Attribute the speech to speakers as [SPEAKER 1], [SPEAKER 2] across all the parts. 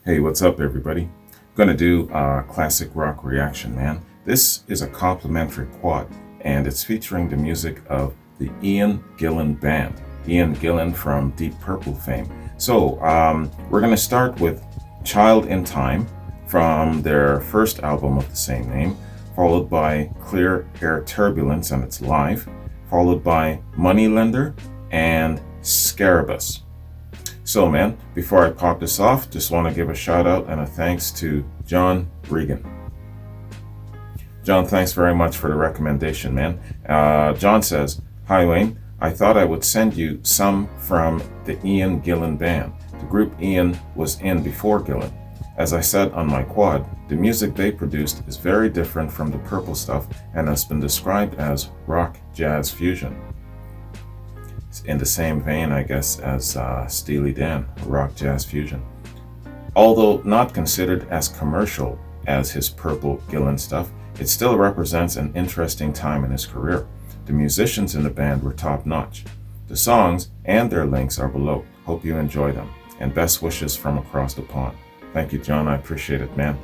[SPEAKER 1] Hey, what's up, everybody? Gonna do a classic rock reaction, man. This is a complimentary quad, and it's featuring the music of the Ian Gillan Band. Ian Gillan from Deep Purple fame. So, we're gonna start with Child in Time from their first album of the same name, followed by Clear Air Turbulence, and it's live, followed by Moneylender and Scarabus. So, man, before I pop this off, just want to give a shout out and a thanks to John Regan. John, thanks very much for the recommendation, man. John says, "Hi, Wayne. I thought I would send you some from the Ian Gillan Band. The group Ian was in before Gillan. As I said on my quad, the music they produced is very different from the Purple stuff and has been described as rock jazz fusion. In the same vein, I guess, as Steely Dan, rock jazz fusion. Although not considered as commercial as his Purple Gillan stuff, it still represents an interesting time in his career. The musicians in the band were top notch. The songs and their links are below. Hope you enjoy them. And best wishes from across the pond." Thank you, John. I appreciate it, man.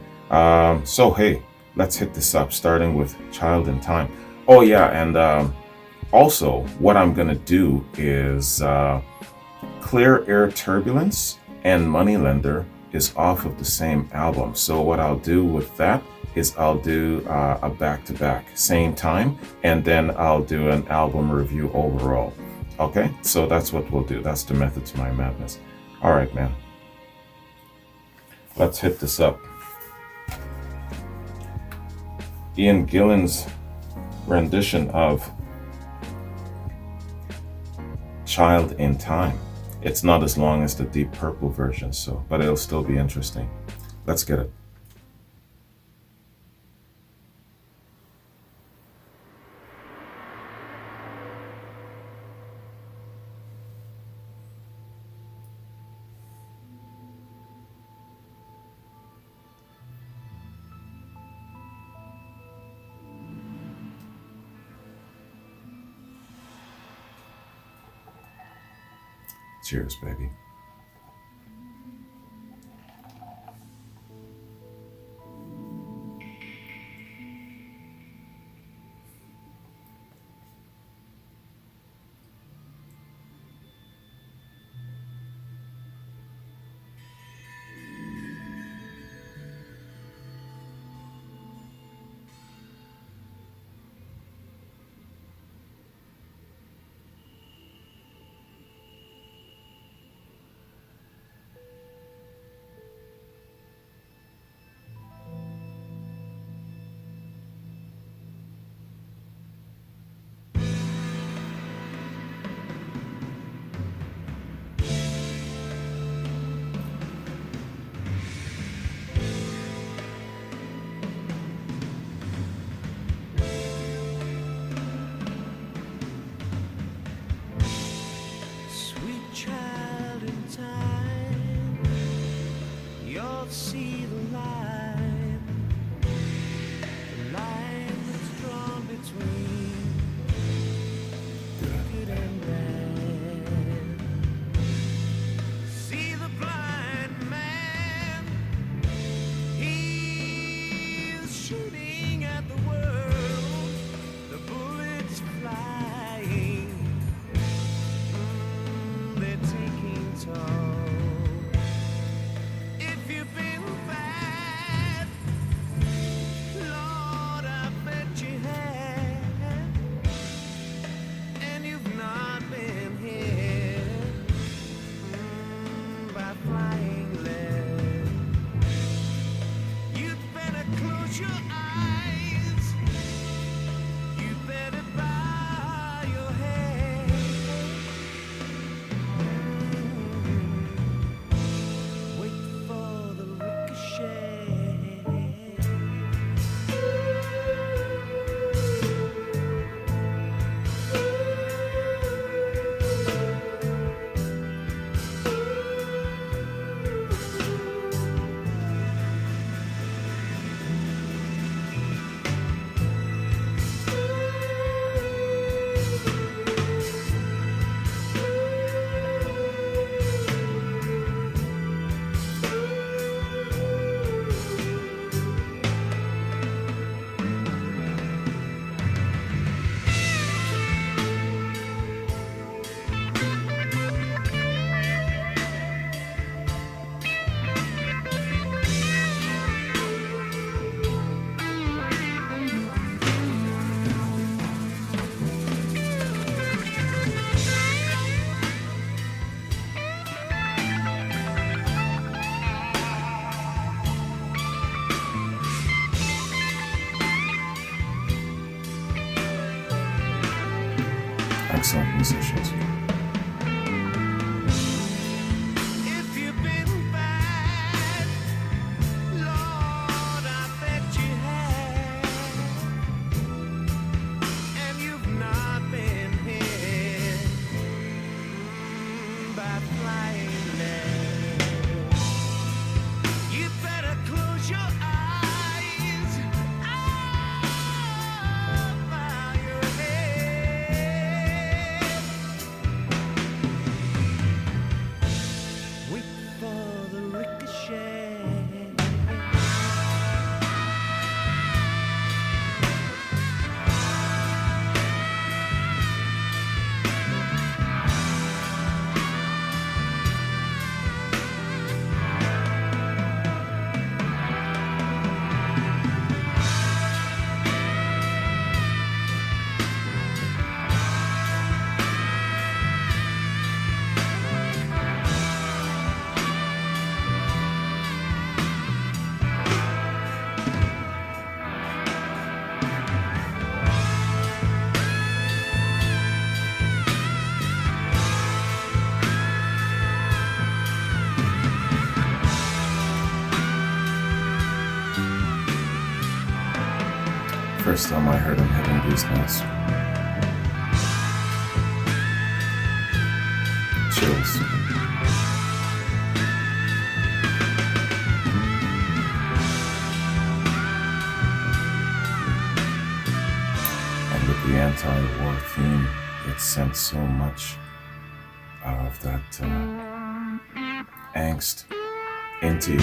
[SPEAKER 1] So, hey, let's hit this up, starting with Child in Time. Oh, yeah, and also, what I'm going to do is Clear Air Turbulence and Moneylender is off of the same album. So what I'll do with that is I'll do a back-to-back, same time, and then I'll do an album review overall. Okay, so that's what we'll do. That's the method to my madness. All right, man. Let's hit this up. Ian Gillan's rendition of Child in Time. It's not as long as the Deep Purple version, but it'll still be interesting. Let's get it. Cheers, baby.
[SPEAKER 2] See the line that's drawn between good and bad. See the blind man, he's shooting at the world, the bullets flying, they're taking toll. Your eyes, you better bow your head. Wait for the ricochet.
[SPEAKER 1] excellent musicians.
[SPEAKER 2] If you've been bad, Lord, I bet you have, and you've not been hit by flying lead. You better close your eyes, bow your head. Wait for the ricochet.
[SPEAKER 1] First time I heard him hitting these notes. Chills. And with the anti-war theme, it sent so much of that angst into you.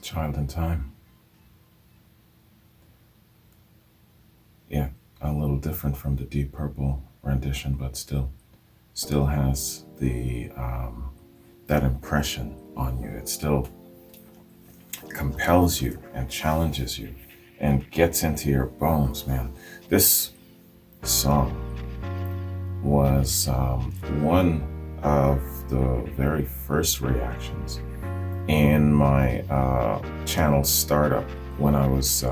[SPEAKER 1] Child in Time. Yeah, a little different from the Deep Purple rendition, but still has the that impression on you. It still compels you and challenges you and gets into your bones, man. This song was one of the very first reactions in my channel startup. When I was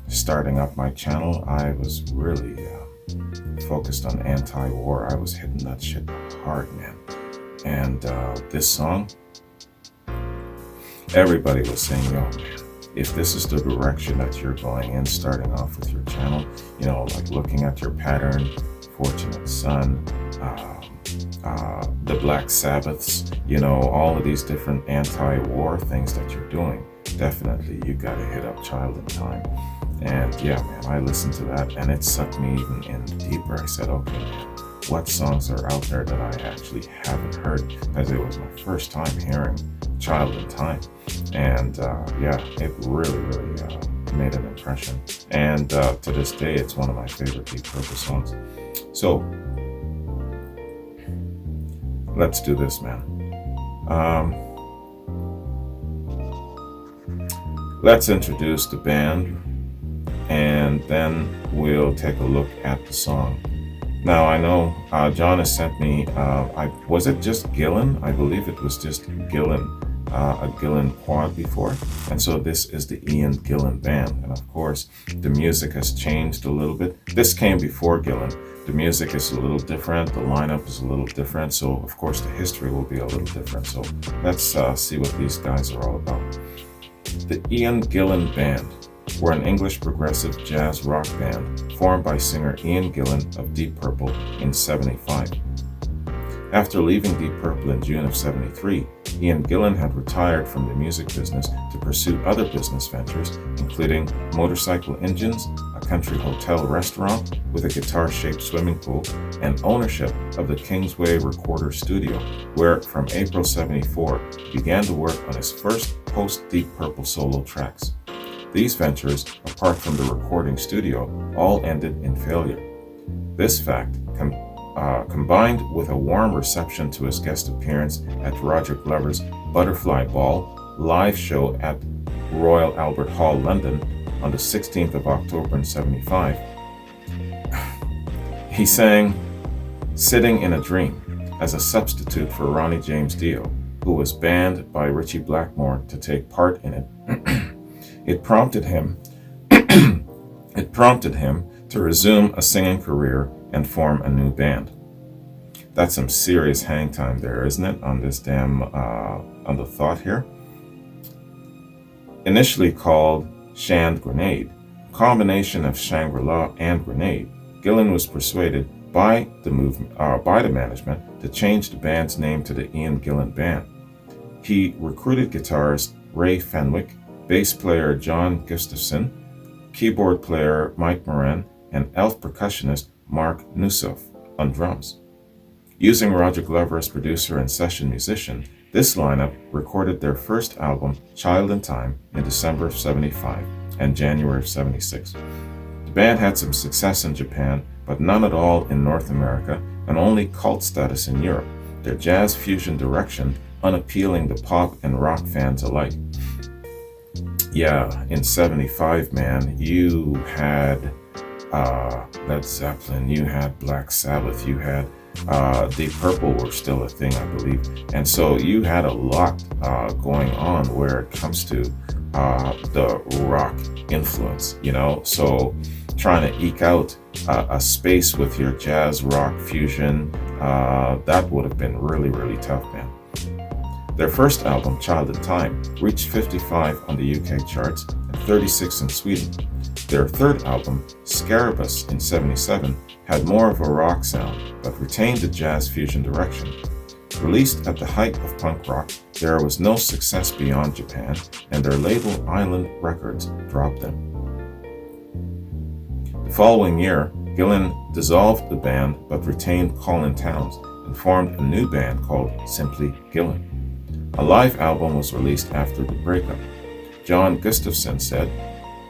[SPEAKER 1] starting up my channel, I was really focused on anti-war. I was hitting that shit hard, man. And this song, everybody was saying, yo, man, if this is the direction that you're going in, starting off with your channel, you know, like looking at your pattern, Fortunate Son, the Black Sabbaths, you know, all of these different anti-war things that you're doing, definitely you gotta hit up Child in Time. And yeah, man, I listened to that and it sucked me even in deeper. I said, okay, man, what songs are out there that I actually haven't heard, as it was my first time hearing Child in Time. And yeah, it really, really made an impression. And to this day, it's one of my favorite Deep Purple songs. So let's do this, man. Let's introduce the band, and then we'll take a look at the song. Now, I know John has sent me, was it just Gillan? I believe it was just Gillan, a Gillan quad before. And so this is the Ian Gillan band. And of course, the music has changed a little bit. This came before Gillan. The music is a little different. The lineup is a little different. So of course, the history will be a little different. So let's see what these guys are all about. The Ian Gillan Band were an English progressive jazz rock band formed by singer Ian Gillan of Deep Purple in '75. After leaving Deep Purple in June of '73, Ian Gillan had retired from the music business to pursue other business ventures, including motorcycle engines, a country hotel restaurant with a guitar-shaped swimming pool, and ownership of the Kingsway Recorder Studio, where from April '74 he began to work on his first post-Deep Purple solo tracks. These ventures, apart from the recording studio, all ended in failure. This fact, combined with a warm reception to his guest appearance at Roger Glover's Butterfly Ball live show at Royal Albert Hall, London, on the 16th of October in '75, he sang Sitting in a Dream as a substitute for Ronnie James Dio, who was banned by Ritchie Blackmore to take part in it. It prompted him to resume a singing career and form a new band. That's some serious hang time there, isn't it, on this damn, on the thought here? Initially called Shand Grenade, combination of Shangri-La and Grenade, Gillan was persuaded by the management to change the band's name to the Ian Gillan Band. He recruited guitarist Ray Fenwick, bass player John Gustafson, keyboard player Mike Moran, and elf percussionist Mark Nussoff on drums. Using Roger Glover as producer and session musician, this lineup recorded their first album, Child in Time, in December of '75 and January of '76. The band had some success in Japan, but none at all in North America, and only cult status in Europe, their jazz fusion direction unappealing to pop and rock fans alike. Yeah, in '75, man, you had Led Zeppelin, you had Black Sabbath, you had Deep Purple were still a thing, I believe. And so you had a lot going on where it comes to the rock influence, you know? So trying to eke out a space with your jazz rock fusion, that would have been really, really tough, man. Their first album, Child in Time, reached 55 on the UK charts and 36 in Sweden. Their third album, Scarabus, in '77, had more of a rock sound, but retained a jazz fusion direction. Released at the height of punk rock, there was no success beyond Japan, and their label Island Records dropped them. The following year, Gillan dissolved the band but retained Colin Towns and formed a new band called Simply Gillan. A live album was released after the breakup. John Gustafson said,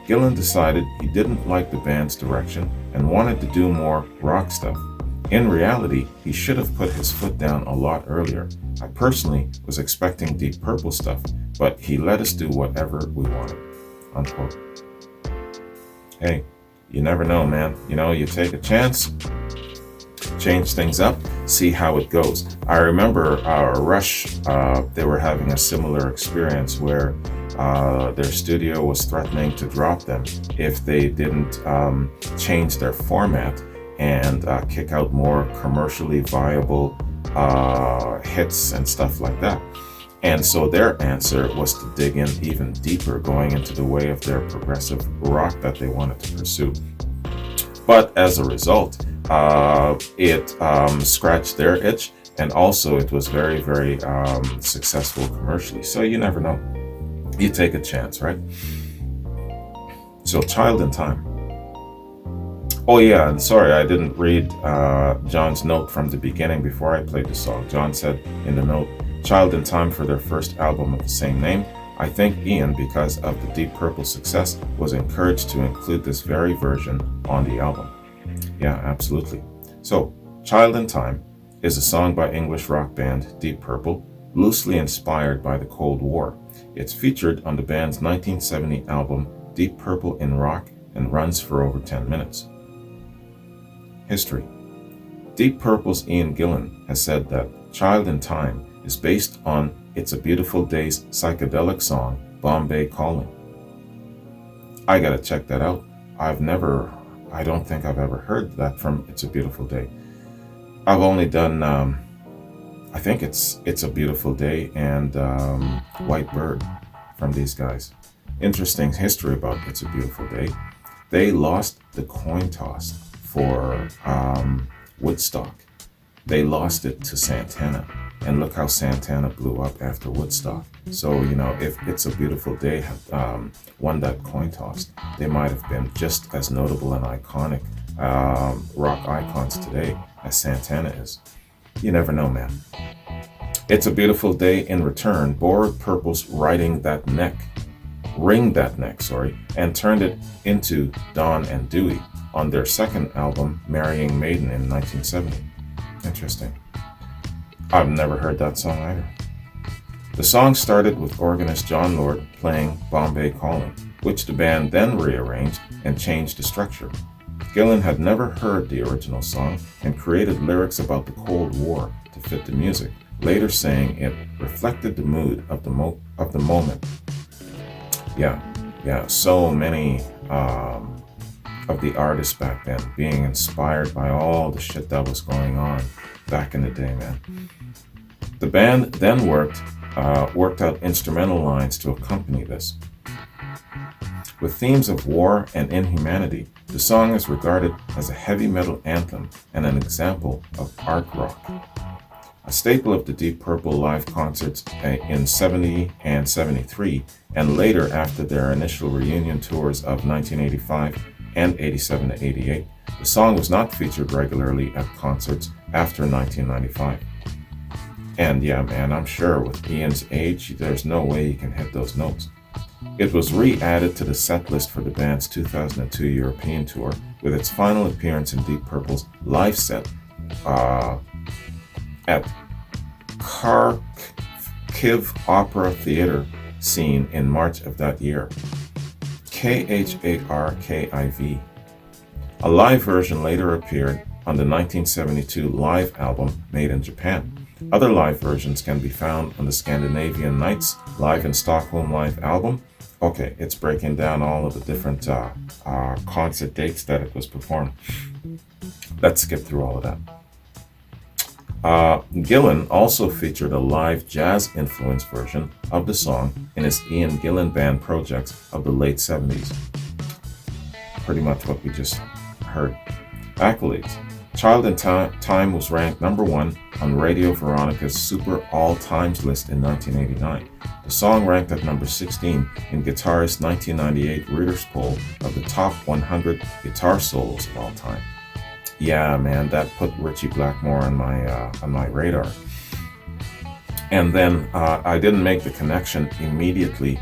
[SPEAKER 1] Gillan decided he didn't like the band's direction and wanted to do more rock stuff. In reality, he should have put his foot down a lot earlier. I personally was expecting Deep Purple stuff, but he let us do whatever we wanted. Unquote. Hey, you never know, man. You know, you take a chance, change things up, see how it goes. I remember Rush, they were having a similar experience where their studio was threatening to drop them if they didn't change their format and kick out more commercially viable hits and stuff like that. And so their answer was to dig in even deeper, going into the way of their progressive rock that they wanted to pursue. But as a result, it scratched their itch, and also it was very, very successful commercially. So you never know. You take a chance, right? So Child in Time. Oh yeah, and sorry, I didn't read John's note from the beginning before I played the song. John said in the note, "Child in Time for their first album of the same name. I think Ian, because of the Deep Purple success, was encouraged to include this very version on the album." Yeah, absolutely. So, Child in Time is a song by English rock band Deep Purple, loosely inspired by the Cold War. It's featured on the band's 1970 album Deep Purple in Rock and runs for over 10 minutes. History. Deep Purple's Ian Gillan has said that Child in Time is based on It's a Beautiful Day's psychedelic song Bombay Calling. I gotta check that out. I don't think I've ever heard that from It's a Beautiful Day. I've only done, I think it's a Beautiful Day and White Bird from these guys. Interesting history about It's a Beautiful Day. They lost the coin toss for Woodstock. They lost it to Santana. And look how Santana blew up after Woodstock. So, if It's a Beautiful Day had won that coin toss, they might have been just as notable and iconic rock icons today as Santana is. You never know, man. It's a Beautiful Day in return borrowed Purple's Ring That Neck, and turned it into Dawn and Dewey on their second album, Marrying Maiden, in 1970. Interesting. I've never heard that song either. The song started with organist John Lord playing Bombay Calling, which the band then rearranged and changed the structure. Gillan had never heard the original song and created lyrics about the Cold War to fit the music, later saying it reflected the mood of the moment. Yeah, so many of the artists back then being inspired by all the shit that was going on back in the day, man. The band then worked out instrumental lines to accompany this. With themes of war and inhumanity, the song is regarded as a heavy metal anthem and an example of art rock. A staple of the Deep Purple live concerts in 70 and 73, and later after their initial reunion tours of 1985 and 87 to 88, the song was not featured regularly at concerts after 1995. And yeah, man, I'm sure with Ian's age, there's no way he can hit those notes. It was re-added to the set list for the band's 2002 European tour, with its final appearance in Deep Purple's live set at Kharkiv Opera Theatre scene in March of that year. Kharkiv. A live version later appeared on the 1972 live album Made in Japan. Other live versions can be found on the Scandinavian Nights Live in Stockholm live album. Okay, it's breaking down all of the different concert dates that it was performed. Let's skip through all of that. Gillan also featured a live jazz-influenced version of the song in his Ian Gillan Band projects of the late 70s. Pretty much what we just heard. Accolades. Child in Time was ranked number 1 on Radio Veronica's Super All Times list in 1989. The song ranked at number 16 in Guitarist's 1998 Reader's Poll of the top 100 guitar solos of all time. Yeah, man, that put Richie Blackmore on my radar. And then I didn't make the connection immediately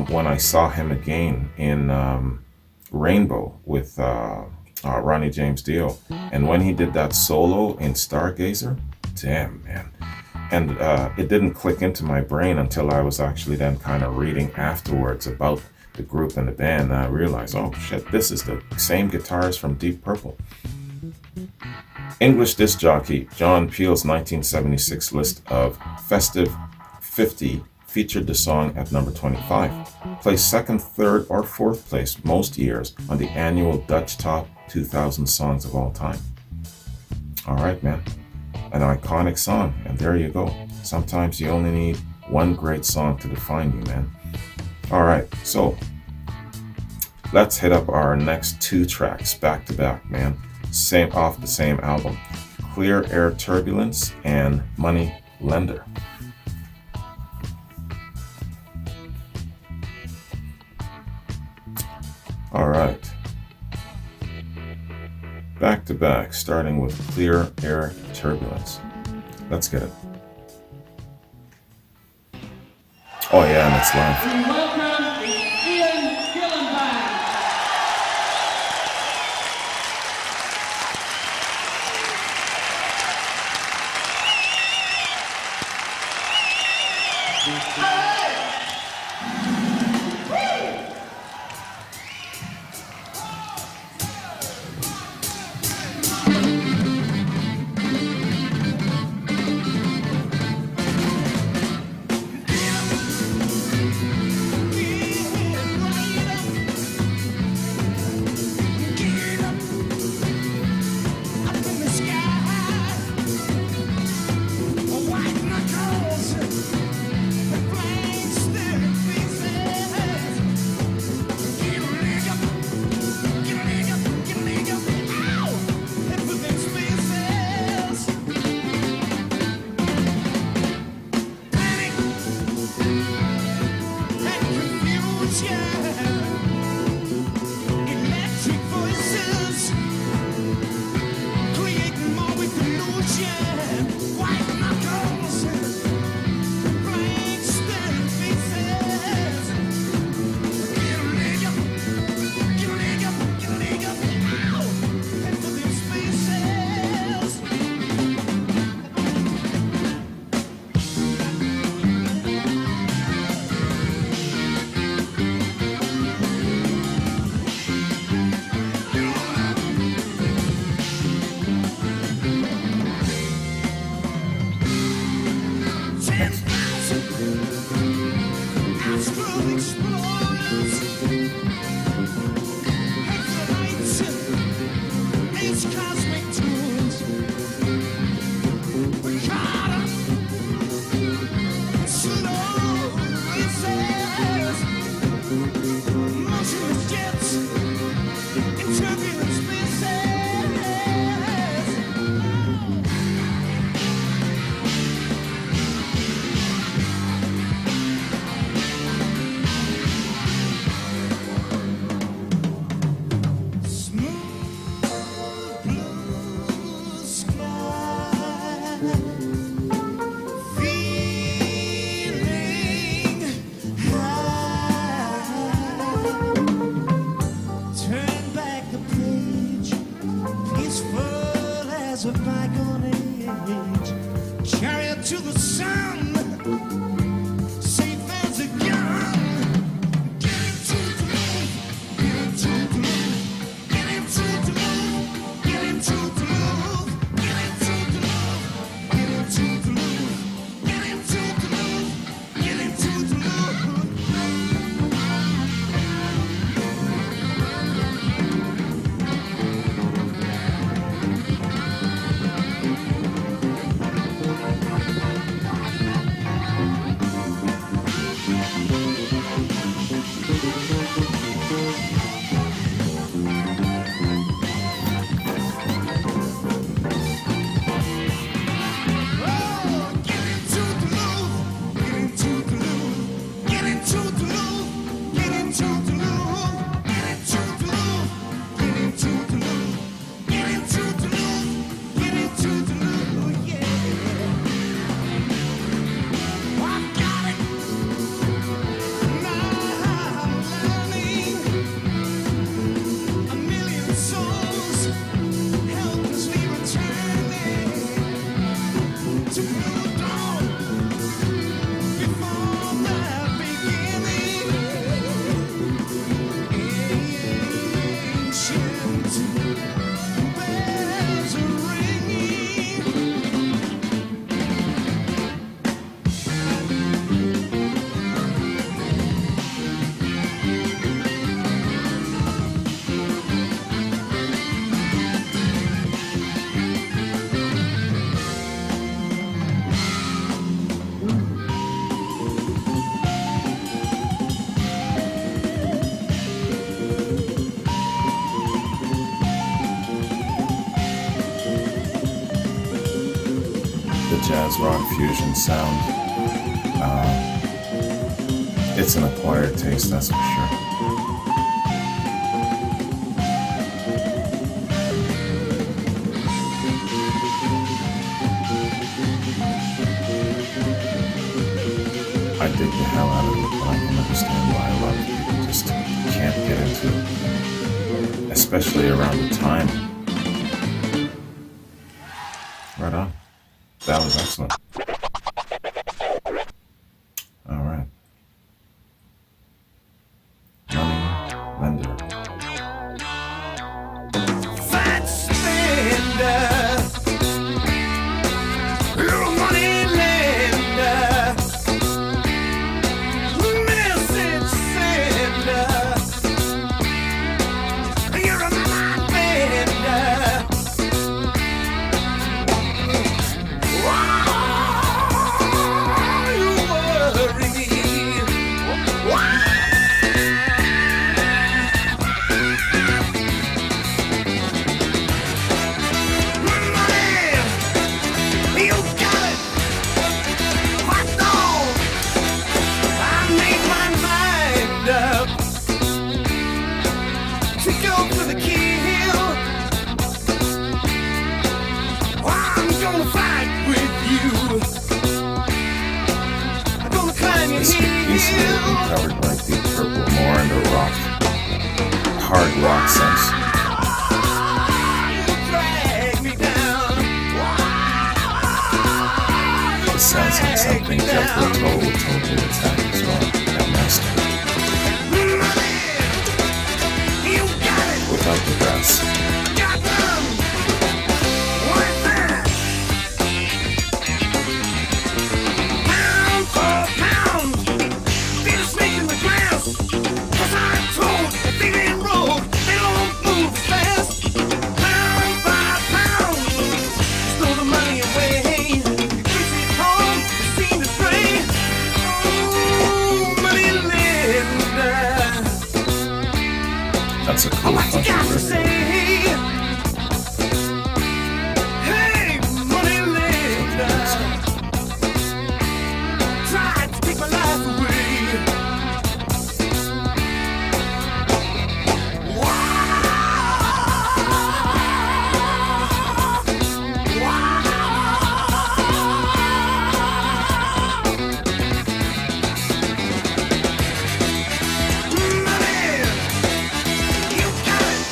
[SPEAKER 1] when I saw him again in Rainbow with Ronnie James Dio. And when he did that solo in Stargazer, damn, man. And it didn't click into my brain until I was actually then kind of reading afterwards about the group and the band. And I realized, oh shit, this is the same guitarist from Deep Purple. English disc jockey John Peel's 1976 list of Festive 50 featured the song at number 25, placed second, third, or fourth place most years on the annual Dutch Top 2000 Songs of All Time. Alright, man, an iconic song, and there you go. Sometimes you only need one great song to define you, man. Alright, so let's hit up our next 2 tracks back to back, man. Off the same album, Clear Air Turbulence and Money Lender. All right. to back, starting with Clear Air Turbulence. Let's get it. Oh yeah, and it's live.
[SPEAKER 3] We welcome the Ian Gillan Band.
[SPEAKER 2] Electric voices creating more with illusion. White knuckles, blank staring faces. Get a leg up, get a leg up, get a leg up. Ow! Head for them spaces. Astral explorers, headlights, these cosmic tools. We caught up, slow races, motionless jets, in turbulent spaces. Smooth blue sky, feeling high. Turn back the page, peaceful as a bygone age. Chariot to the sun, safe as a gun. Get into the move, get into the move, get into the move, get into the move, get into the move, get into the move, get into the move, get into the move.
[SPEAKER 1] Jazz rock fusion sound. It's an acquired taste, that's for sure. dig the hell out of it, but I can understand why a lot of people just can't get into it, especially around the time. Right on. That was excellent. All right. Money lender.
[SPEAKER 2] Fat spender, you're a money lender, message sender, you're a money bender. Why you worry me? Why? You got it, hot dog. I made my mind up to go to the kill. I'm gonna fight with you. I'm gonna climb your
[SPEAKER 1] This could easily be
[SPEAKER 2] hill.
[SPEAKER 1] covered like Deep Purple, more in the rock, hard rock sense.
[SPEAKER 2] You drag me down.
[SPEAKER 1] It sounds like something Jethro Tull would totally attack as well. That master.
[SPEAKER 2] You got it.
[SPEAKER 1] Without the brass.
[SPEAKER 2] Got them. What's that? Pound for pound. Feel the snake in the grass. 'Cause I'm told if they ain't rolled, they don't move fast. Pound by pound. Stole the money away. Push it home. Seem to stray. Oh, money lender.
[SPEAKER 1] That's a cool
[SPEAKER 2] What you
[SPEAKER 1] funky
[SPEAKER 2] got to
[SPEAKER 1] riff.
[SPEAKER 2] say? Hey, money lender, tried to take my life away. Money, you got it.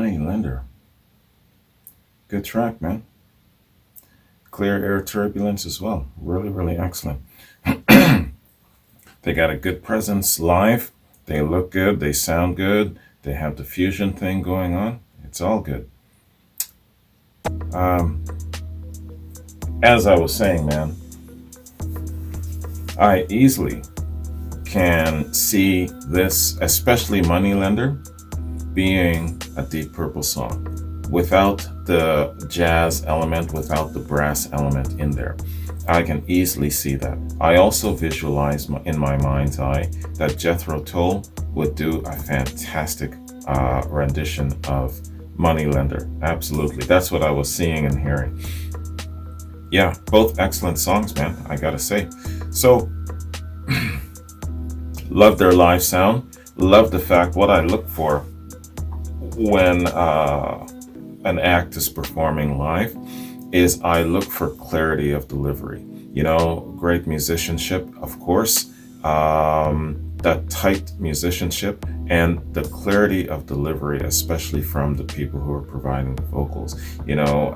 [SPEAKER 1] Money Lender. Good track, man. Clear Air Turbulence as well. Really, really excellent. They got a good presence live. They look good. They sound good. They have the fusion thing going on. It's all good. As I was saying, man, I easily can see this, especially Moneylender, being a Deep Purple song without the jazz element, without the brass element in there. I can easily see that. I also visualize in my mind's eye that Jethro Tull would do a fantastic rendition of Moneylender. Absolutely. That's what I was seeing and hearing. Yeah, both excellent songs, man, I gotta say. So, love their live sound. Love the fact what I look for when an act is performing live is I look for clarity of delivery. You know, great musicianship, of course, that tight musicianship and the clarity of delivery, especially from the people who are providing the vocals. You know,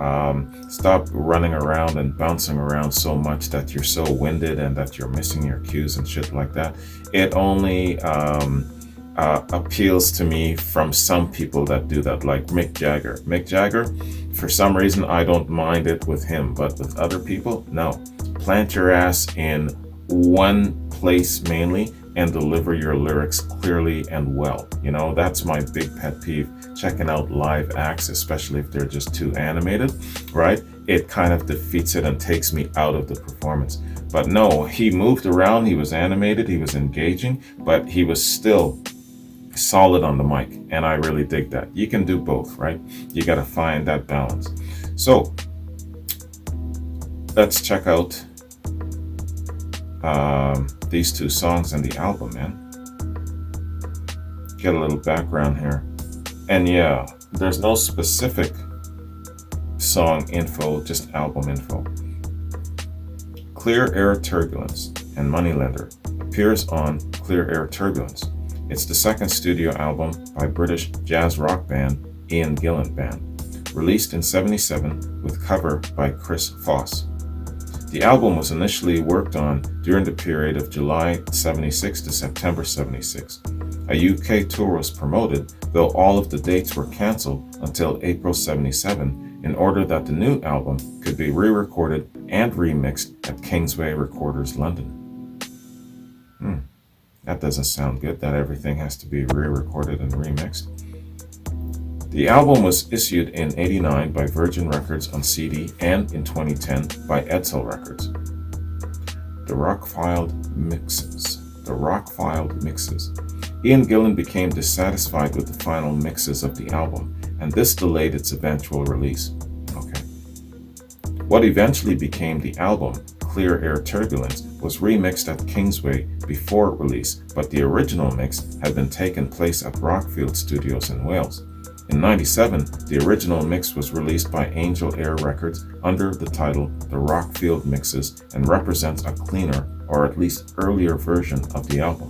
[SPEAKER 1] stop running around and bouncing around so much that you're so winded and that you're missing your cues and shit like that. It only appeals to me from some people that do that, like Mick Jagger. Mick Jagger, for some reason, I don't mind it with him, but with other people, no. Plant your ass in one place mainly and deliver your lyrics clearly and well. You know, that's my big pet peeve, checking out live acts, especially if they're just too animated, right? It kind of defeats it and takes me out of the performance. But no, he moved around, he was animated, he was engaging, but he was still solid on the mic, and I really dig that. You can do both, right? You got to find that balance. So let's check out these two songs in the album, man. Get a little background here. And yeah, there's no specific song info, just album info. Clear Air Turbulence and Moneylender appears on Clear Air Turbulence. It's the second studio album by British jazz rock band Ian Gillan Band, released in '77 with cover by Chris Foss. The album was initially worked on during the period of July '76 to September '76. A UK tour was promoted, though all of the dates were cancelled until April '77 in order that the new album could be re-recorded and remixed at Kingsway Recorders London. That doesn't sound good, that everything has to be re-recorded and remixed. The album was issued in '89 by Virgin Records on CD and in 2010 by Edsel Records. The rock-filed mixes. Ian Gillan became dissatisfied with the final mixes of the album, and this delayed its eventual release. Okay. What eventually became the album, Clear Air Turbulence, was remixed at Kingsway before release, but the original mix had been taken place at Rockfield Studios in Wales. In '97, the original mix was released by Angel Air Records under the title The Rockfield Mixes and represents a cleaner, or at least earlier version of the album.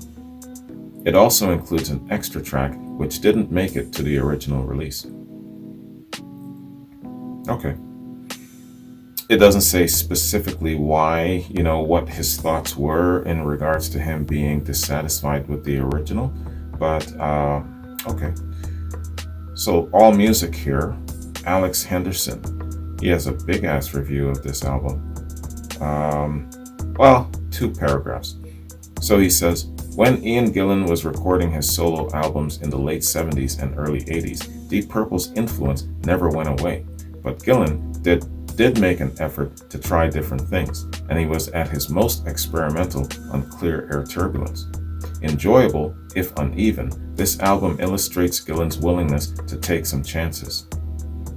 [SPEAKER 1] It also includes an extra track which didn't make it to the original release. Okay. It doesn't say specifically why, what his thoughts were in regards to him being dissatisfied with the original, but okay. So All Music here, Alex Henderson. He has a big ass review of this album. 2 paragraphs. So he says, when Ian Gillan was recording his solo albums in the late 70s and early 80s, Deep Purple's influence never went away. But Gillan did make an effort to try different things, and he was at his most experimental on Clear Air Turbulence. Enjoyable, if uneven, this album illustrates Gillan's willingness to take some chances.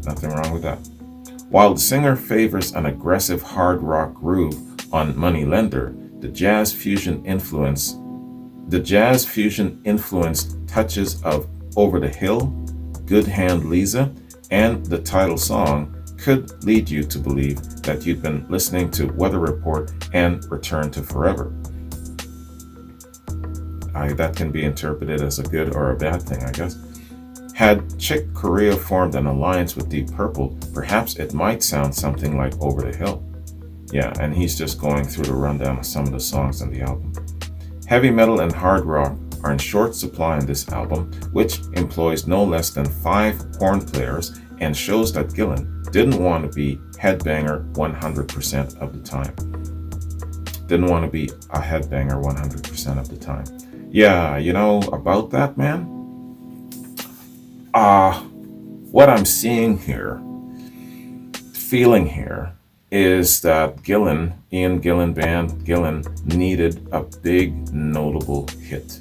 [SPEAKER 1] Nothing wrong with that. While the singer favors an aggressive hard rock groove on Moneylender, the jazz fusion influenced touches of Over the Hill, Good Hand Lisa, and the title song could lead you to believe that you'd been listening to Weather Report and Return to Forever. That can be interpreted as a good or a bad thing, I guess. Had Chick Corea formed an alliance with Deep Purple, perhaps it might sound something like Over the Hill. Yeah, and he's just going through the rundown of some of the songs on the album. Heavy metal and hard rock are in short supply on this album, which employs no less than 5 horn players and shows that Gillan didn't want to be headbanger 100% of the time. Didn't want to be a headbanger 100% of the time. Yeah, you know about that, man? What I'm seeing here, feeling here, is that Gillan, Ian Gillan Band, Gillan needed a big notable hit.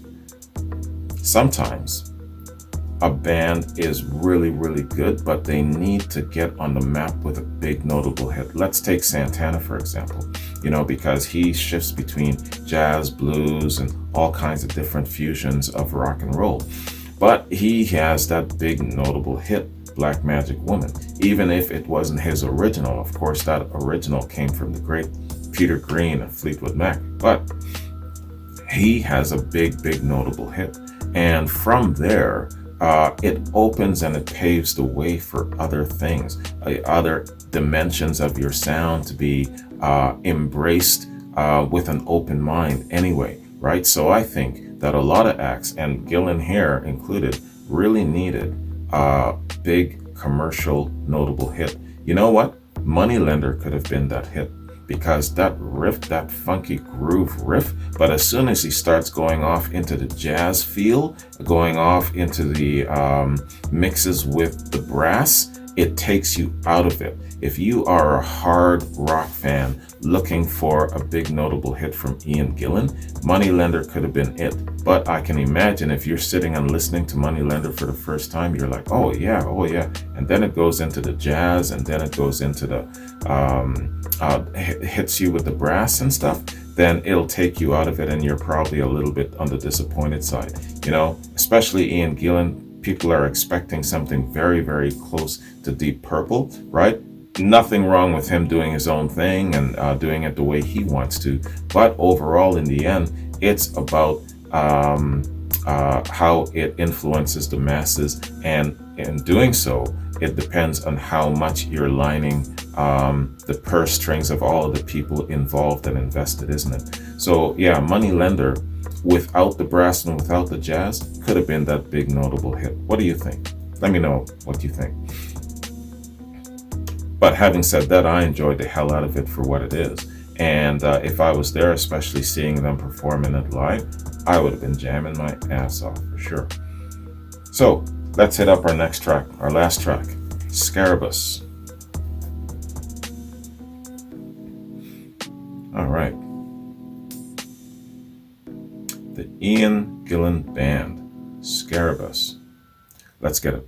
[SPEAKER 1] Sometimes a band is really, really good, but they need to get on the map with a big notable hit. Let's take Santana, for example, you know, because he shifts between jazz, blues, and all kinds of different fusions of rock and roll. But he has that big notable hit, Black Magic Woman. Even if it wasn't his original, of course, that original came from the great Peter Green of Fleetwood Mac. But he has a big, big notable hit. And from there, it opens and it paves the way for other things, other dimensions of your sound to be embraced with an open mind anyway, right? So I think that a lot of acts, and Gillan here included, really needed a big commercial notable hit. You know what? Moneylender could have been that hit, because that riff, that funky groove riff, but as soon as he starts going off into the jazz feel, going off into the mixes with the brass, it takes you out of it. If you are a hard rock fan looking for a big notable hit from Ian Gillan, Moneylender could have been it. But I can imagine if you're sitting and listening to Moneylender for the first time, you're like, oh yeah. And then it goes into the jazz, and then it goes into the, hits you with the brass and stuff, then it'll take you out of it, and you're probably a little bit on the disappointed side. You know, especially Ian Gillan, people are expecting something very, very close to Deep Purple, right? Nothing wrong with him doing his own thing and doing it the way he wants to. But overall, in the end, it's about how it influences the masses. And in doing so, it depends on how much you're lining the purse strings of all of the people involved and invested, isn't it? So yeah, Moneylender, without the brass and without the jazz, could have been that big notable hit. What do you think? Let me know what you think. But having said that, I enjoyed the hell out of it for what it is. And if I was there, especially seeing them performing it live, I would have been jamming my ass off for sure. So let's hit up our next track, our last track, Scarabus. All right. The Ian Gillan Band, Scarabus. Let's get it.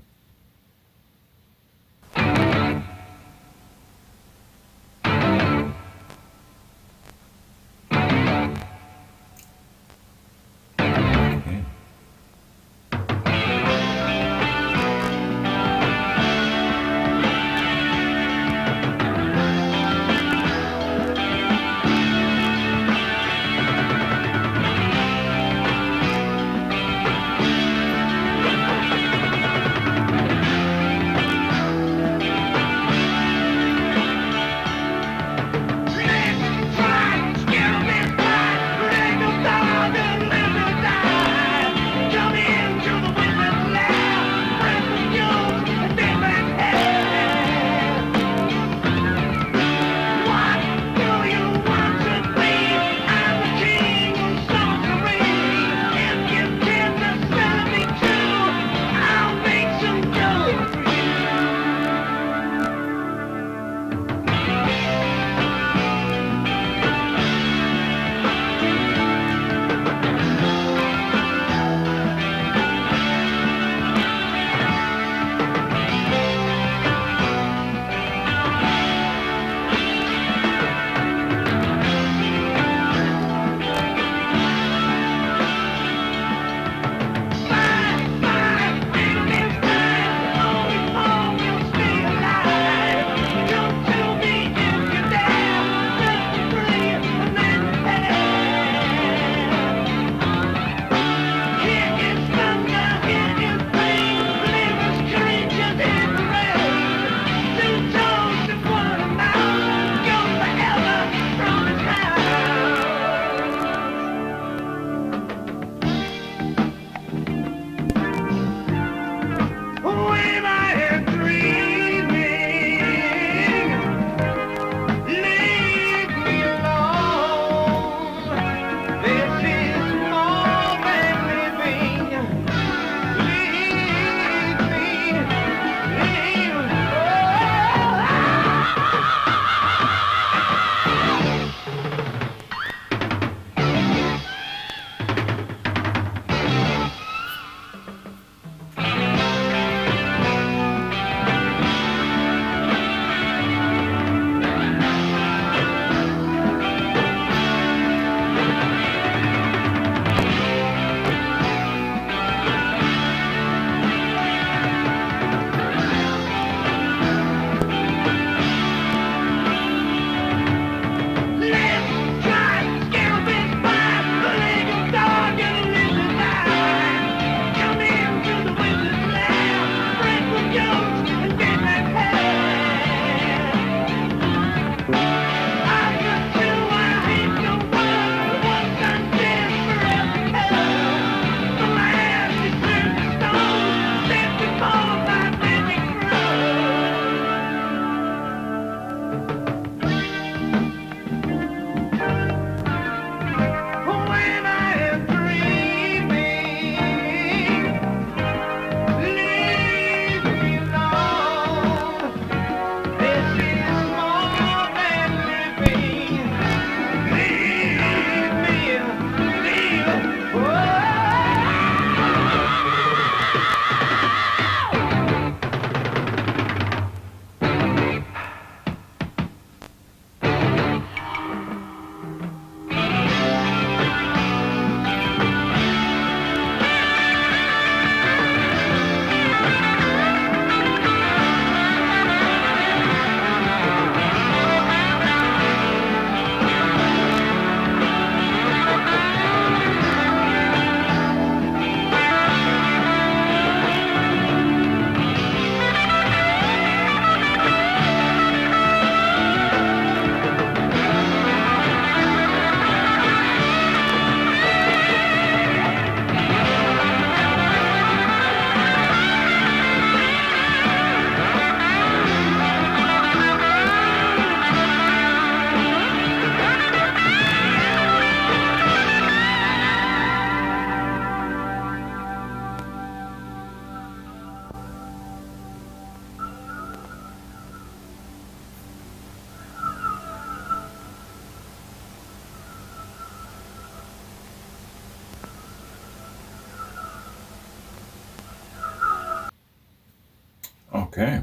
[SPEAKER 1] Okay,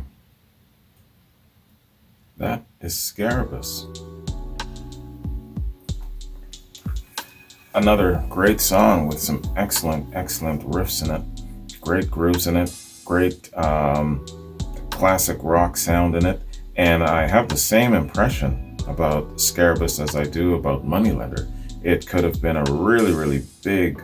[SPEAKER 1] that is Scarabus. Another great song with some excellent riffs in it, great grooves in it, great classic rock sound in it. And I have the same impression about Scarabus as I do about Moneylender. It could have been a really big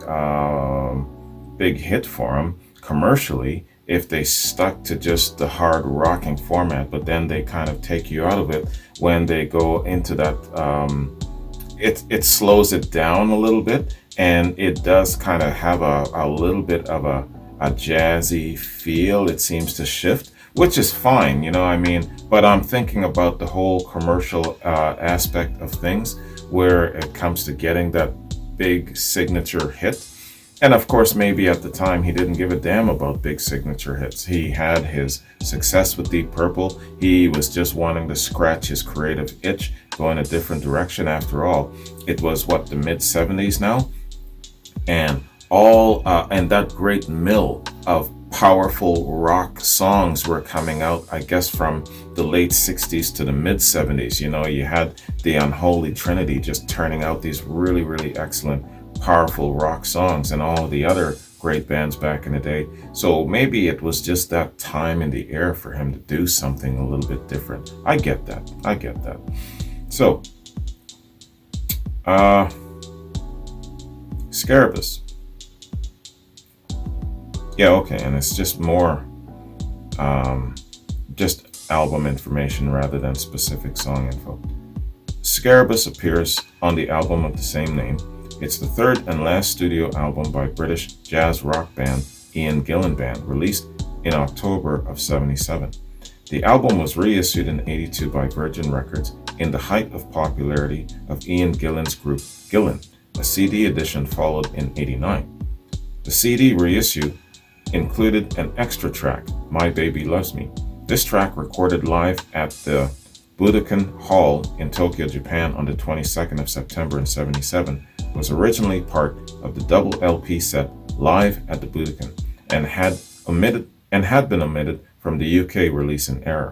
[SPEAKER 1] hit for him commercially if they stuck to just the hard rocking format, but then they kind of take you out of it when they go into that. It slows it down a little bit, and it does kind of have a little bit of a jazzy feel. It seems to shift, which is fine, I mean, but I'm thinking about the whole commercial aspect of things where it comes to getting that big signature hit. And of course, maybe at the time he didn't give a damn about big signature hits. He had his success with Deep Purple. He was just wanting to scratch his creative itch, go in a different direction. After all, it was the mid 70s now, and and that great mill of powerful rock songs were coming out, I guess, from the late 60s to the mid 70s. You had the Unholy Trinity just turning out these really excellent, powerful rock songs, and all the other great bands back in the day. So maybe it was just that time in the air for him to do something a little bit different. I get that. So, Scarabus. Yeah, okay, and it's just more, just album information rather than specific song info. Scarabus appears on the album of the same name. It's the third and last studio album by British jazz rock band Ian Gillan Band, released in October of '77. The album was reissued in '82 by Virgin Records in the height of popularity of Ian Gillan's group Gillan. A CD edition followed in '89. The CD reissue included an extra track, My Baby Loves Me. This track, recorded live at the Budokan Hall in Tokyo, Japan on the 22nd of September in '77, was originally part of the double LP set Live at the Budokan and had been omitted from the UK release in error.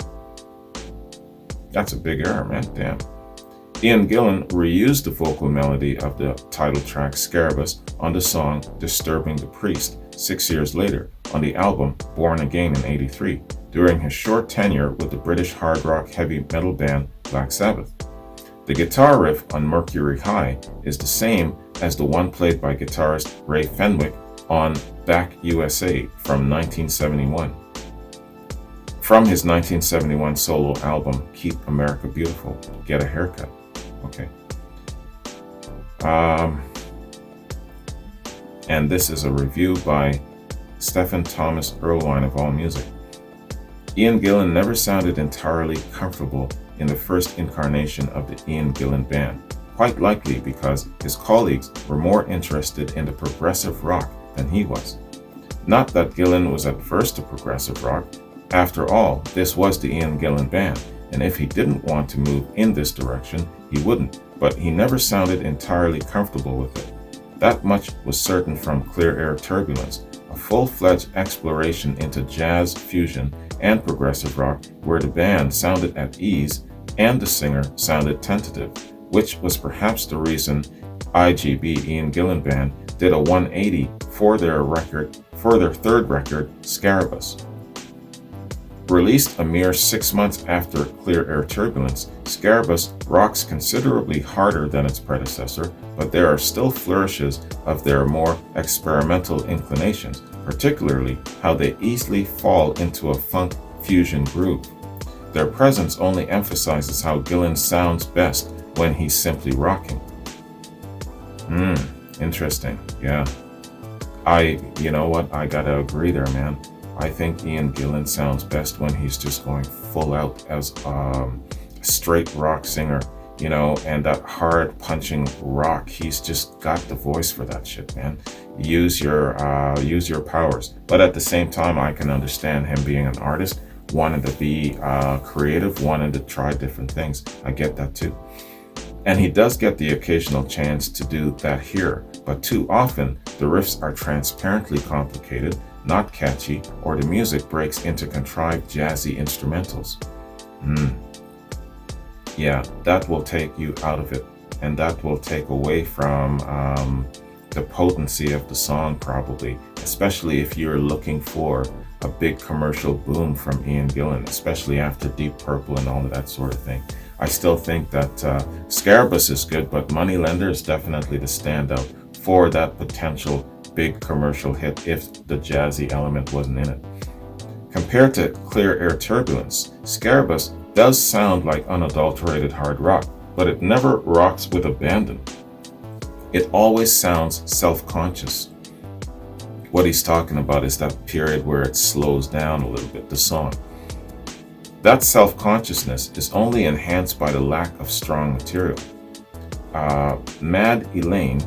[SPEAKER 1] That's a big error, man, damn. Ian Gillan reused the vocal melody of the title track Scarabus on the song Disturbing the Priest 6 years later on the album Born Again in '83, during his short tenure with the British hard rock heavy metal band Black Sabbath. The guitar riff on Mercury High is the same as the one played by guitarist Ray Fenwick on Back USA from 1971. From his 1971 solo album Keep America Beautiful, Get a Haircut. Okay. And this is a review by Stephen Thomas Erlewine of AllMusic. Ian Gillan never sounded entirely comfortable in the first incarnation of the Ian Gillan Band, quite likely because his colleagues were more interested in the progressive rock than he was. Not that Gillan was adverse to progressive rock. After all, this was the Ian Gillan Band, and if he didn't want to move in this direction, he wouldn't, but he never sounded entirely comfortable with it. That much was certain from Clear Air Turbulence, a full-fledged exploration into jazz, fusion, and progressive rock where the band sounded at ease and the singer sounded tentative, which was perhaps the reason IGB Ian Gillan Band did a 180 for their third record, Scarabus. Released a mere 6 months after Clear Air Turbulence, Scarabus rocks considerably harder than its predecessor, but there are still flourishes of their more experimental inclinations, particularly how they easily fall into a funk fusion groove. Their presence only emphasizes how Gillan sounds best when he's simply rocking. Interesting, yeah. You know what, I gotta agree there, man. I think Ian Gillan sounds best when he's just going full out as a straight rock singer, and that hard punching rock. He's just got the voice for that shit, man. Use your powers. But at the same time, I can understand him being an artist, wanting to be creative, wanting to try different things. I get that too. And he does get the occasional chance to do that here, but too often the riffs are transparently complicated, not catchy, or the music breaks into contrived jazzy instrumentals. Yeah, that will take you out of it, and that will take away from the potency of the song probably, especially if you're looking for a big commercial boom from Ian Gillan, especially after Deep Purple and all of that sort of thing. I still think that Scarabus is good, but Moneylender is definitely the standout for that potential big commercial hit if the jazzy element wasn't in it. Compared to Clear Air Turbulence, Scarabus does sound like unadulterated hard rock, but it never rocks with abandon. It always sounds self-conscious. What he's talking about is that period where it slows down a little bit, the song. That self-consciousness is only enhanced by the lack of strong material. Mad Elaine,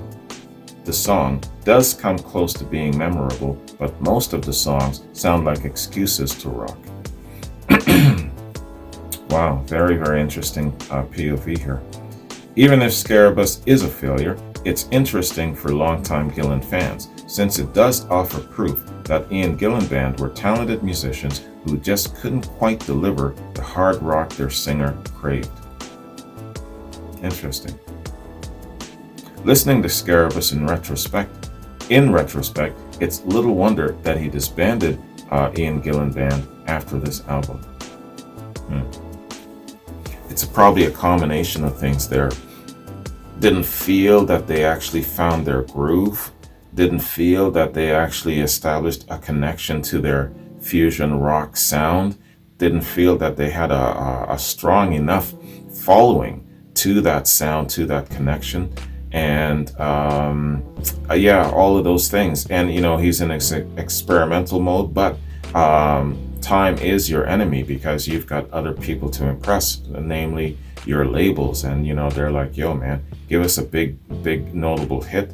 [SPEAKER 1] the song, does come close to being memorable, but most of the songs sound like excuses to rock. Wow, very, very interesting POV here. Even if Scarabus is a failure, it's interesting for longtime Gillan fans, since it does offer proof that Ian Gillan Band were talented musicians who just couldn't quite deliver the hard rock their singer craved. Interesting. Listening to Scarabus in retrospect, it's little wonder that he disbanded Ian Gillan Band after this album. It's probably a combination of things there. Didn't feel that they actually found their groove. Didn't feel that they actually established a connection to their fusion rock sound. Didn't feel that they had a strong enough following to that sound, to that connection. And yeah, all of those things. And he's in experimental mode, but time is your enemy because you've got other people to impress, namely your labels. And they're like, yo man, give us a big notable hit,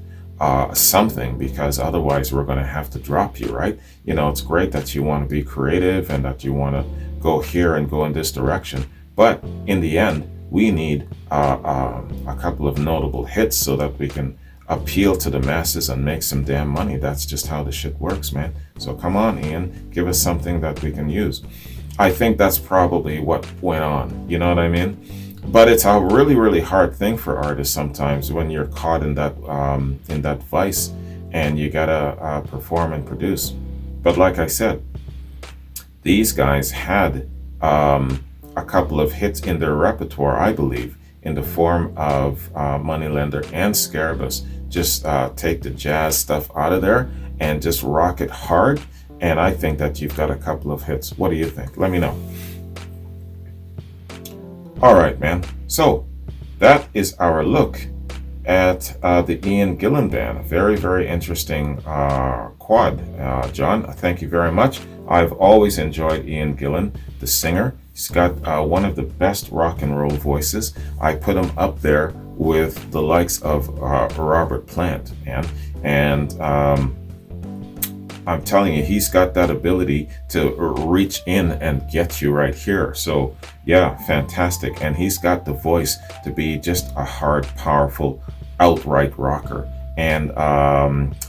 [SPEAKER 1] something, because otherwise we're going to have to drop you, right? It's great that you want to be creative and that you want to go here and go in this direction, but in the end we need a couple of notable hits so that we can appeal to the masses and make some damn money. That's just how the shit works, man. So come on, Ian, give us something that we can use. I think that's probably what went on, you know what I mean? But it's a really, really hard thing for artists sometimes when you're caught in that vice and you gotta perform and produce. But like I said, these guys had a couple of hits in their repertoire, I believe, in the form of Moneylender and Scarabus. Just take the jazz stuff out of there and just rock it hard. And I think that you've got a couple of hits. What do you think? Let me know. All right, man. So that is our look at the Ian Gillan Band. Very, very interesting quad. John, thank you very much. I've always enjoyed Ian Gillan, the singer. He's got one of the best rock and roll voices. I put him up there with the likes of Robert Plant, man. And I'm telling you, he's got that ability to reach in and get you right here. So yeah, fantastic. And he's got the voice to be just a hard, powerful, outright rocker. And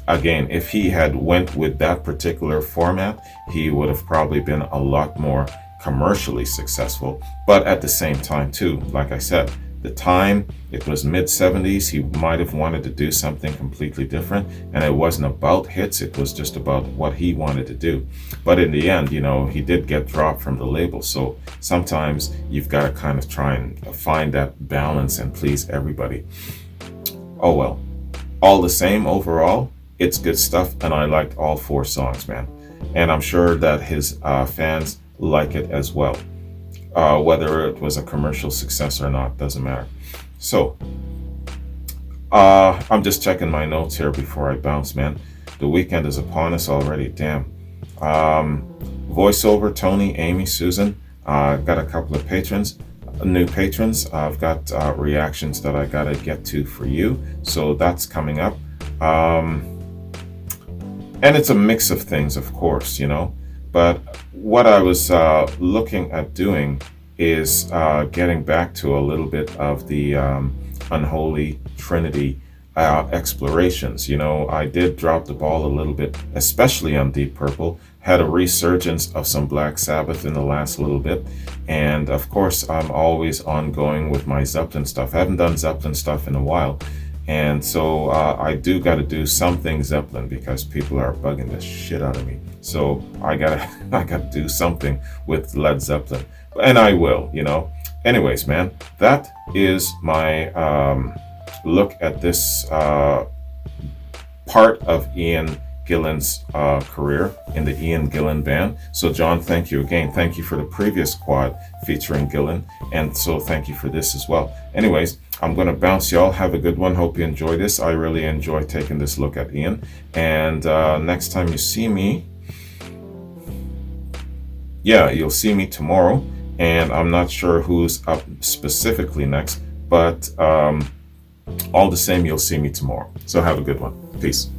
[SPEAKER 1] again, if he had went with that particular format, he would have probably been a lot more commercially successful. But at the same time too, like I said, the time, it was mid-70s, he might have wanted to do something completely different, and it wasn't about hits, it was just about what he wanted to do. But in the end, he did get dropped from the label, so sometimes you've got to kind of try and find that balance and please everybody. Oh well, all the same, overall, it's good stuff, and I liked all 4 songs, man. And I'm sure that his fans like it as well. Whether it was a commercial success or not, doesn't matter. So, I'm just checking my notes here before I bounce, man. The weekend is upon us already, damn. Voiceover, Tony, Amy, Susan, got a couple of new patrons. I've got reactions that I gotta get to for you, so that's coming up. And it's a mix of things, of course, but what I was looking at doing is getting back to a little bit of the unholy trinity explorations. You know, I did drop the ball a little bit, especially on Deep Purple. Had a resurgence of some Black Sabbath in the last little bit. And of course, I'm always ongoing with my Zeppelin stuff. I haven't done Zeppelin stuff in a while. And so I do got to do something Zeppelin because people are bugging the shit out of me. So I gotta do something with Led Zeppelin, and I will, you know. Anyways, man, that is my look at this part of Ian Gillan's career in the Ian Gillan Band. So John, thank you again. Thank you for the previous quad featuring Gillan, and so thank you for this as well. Anyways, I'm going to bounce, y'all. Have a good one. Hope you enjoy this. I really enjoy taking this look at Ian. And next time you see me, you'll see me tomorrow. And I'm not sure who's up specifically next, but all the same, you'll see me tomorrow. So have a good one. Peace.